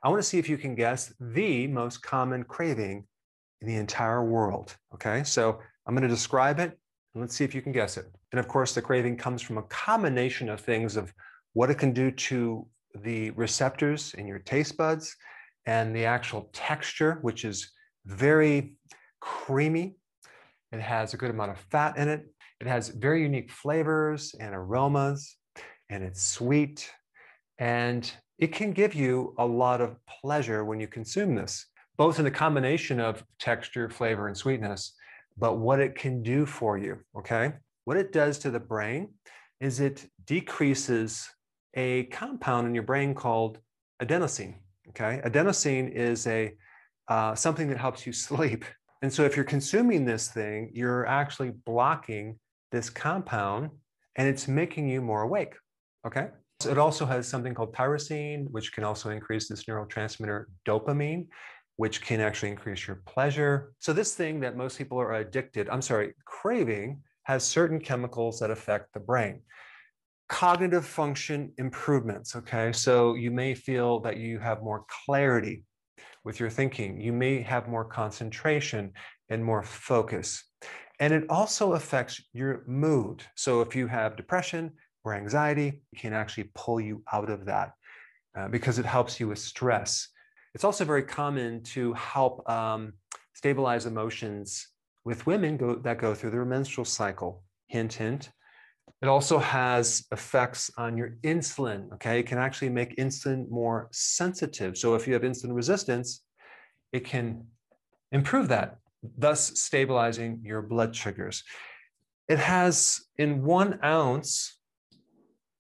I want to see if you can guess the most common craving in the entire world. Okay, so I'm going to describe it and let's see if you can guess it. And of course, the craving comes from a combination of things of what it can do to the receptors in your taste buds and the actual texture, which is very creamy. It has a good amount of fat in it. It has very unique flavors and aromas, and it's sweet. And it can give you a lot of pleasure when you consume this, both in the combination of texture, flavor, and sweetness, but what it can do for you, okay? What it does to the brain is it decreases a compound in your brain called adenosine, okay? Adenosine is something that helps you sleep. And so if you're consuming this thing, you're actually blocking this compound and it's making you more awake, okay? It also has something called tyrosine, which can also increase this neurotransmitter dopamine, which can actually increase your pleasure. So this thing that most people are craving, has certain chemicals that affect the brain. Cognitive function improvements, okay? So you may feel that you have more clarity with your thinking. You may have more concentration and more focus. And it also affects your mood. So if you have depression or anxiety, it can actually pull you out of that because it helps you with stress. It's also very common to help stabilize emotions with women that go through their menstrual cycle. Hint, hint. It also has effects on your insulin, okay? It can actually make insulin more sensitive. So if you have insulin resistance, it can improve that, thus stabilizing your blood sugars. It has in 1 ounce,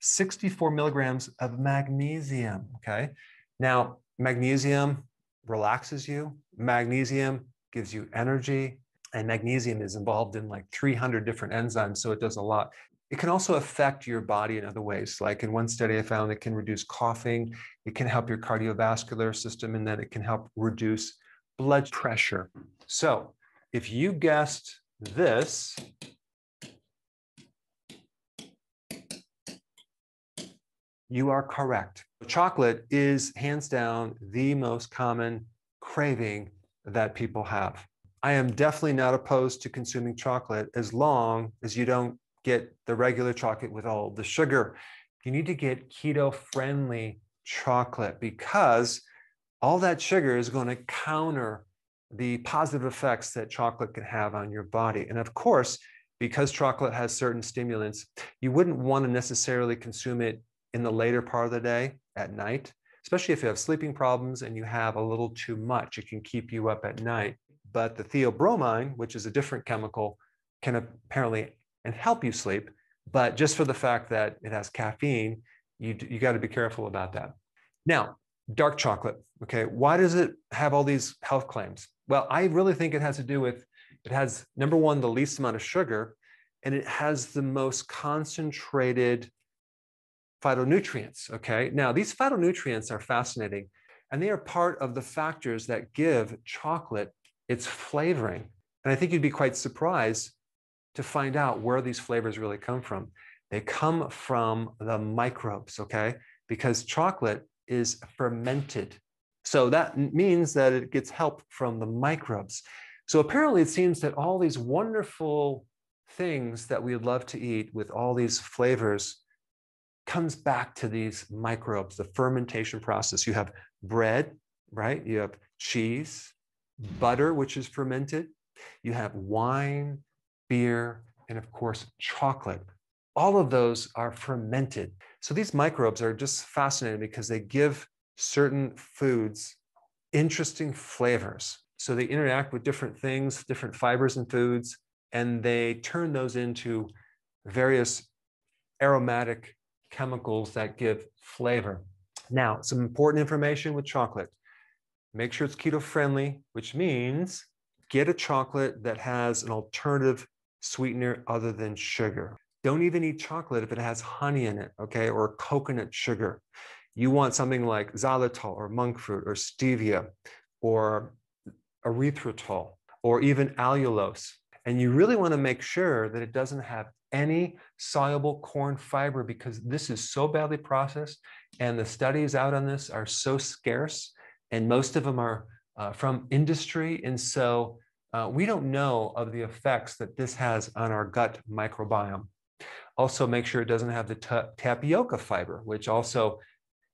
64 milligrams of magnesium, okay? Now, magnesium relaxes you. Magnesium gives you energy. And magnesium is involved in like 300 different enzymes, so it does a lot. It can also affect your body in other ways. Like in one study I found it can reduce coughing. It can help your cardiovascular system, and then it can help reduce blood pressure. So if you guessed this, you are correct. Chocolate is hands down the most common craving that people have. I am definitely not opposed to consuming chocolate as long as you don't get the regular chocolate with all the sugar. You need to get keto-friendly chocolate because all that sugar is going to counter the positive effects that chocolate can have on your body. And of course, because chocolate has certain stimulants, you wouldn't want to necessarily consume it in the later part of the day, at night, especially if you have sleeping problems and you have a little too much. It can keep you up at night. But the theobromine, which is a different chemical, can apparently help you sleep. But just for the fact that it has caffeine, you got to be careful about that. Now, dark chocolate, okay, why does it have all these health claims? Well, I really think it has to do with, it has, number one, the least amount of sugar, and it has the most concentrated phytonutrients, okay? Now, these phytonutrients are fascinating, and they are part of the factors that give chocolate its flavoring. And I think you'd be quite surprised to find out where these flavors really come from. They come from the microbes, okay? Because chocolate is fermented. So that means that it gets help from the microbes. So apparently it seems that all these wonderful things that we love to eat with all these flavors comes back to these microbes, the fermentation process. You have bread, right? You have cheese, butter, which is fermented. You have wine, beer, and of course, chocolate. All of those are fermented. So these microbes are just fascinating because they give certain foods interesting flavors. So they interact with different things, different fibers in foods, and they turn those into various aromatic chemicals that give flavor. Now, some important information with chocolate. Make sure it's keto friendly, which means get a chocolate that has an alternative sweetener other than sugar. Don't even eat chocolate if it has honey in it, okay, or coconut sugar. You want something like xylitol or monk fruit or stevia or erythritol or even allulose. And you really want to make sure that it doesn't have any soluble corn fiber because this is so badly processed and the studies out on this are so scarce And most of them are from industry. And so we don't know of the effects that this has on our gut microbiome. Also, make sure it doesn't have the tapioca fiber, which also,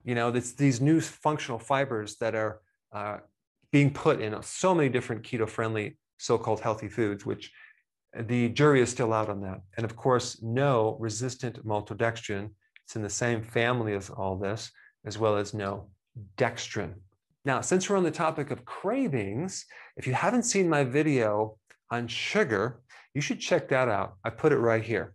it's these new functional fibers that are being put in so many different keto-friendly so-called healthy foods, which the jury is still out on that. And of course, no resistant maltodextrin. It's in the same family as all this, as well as no dextrin. Now, since we're on the topic of cravings, if you haven't seen my video on sugar, you should check that out. I put it right here.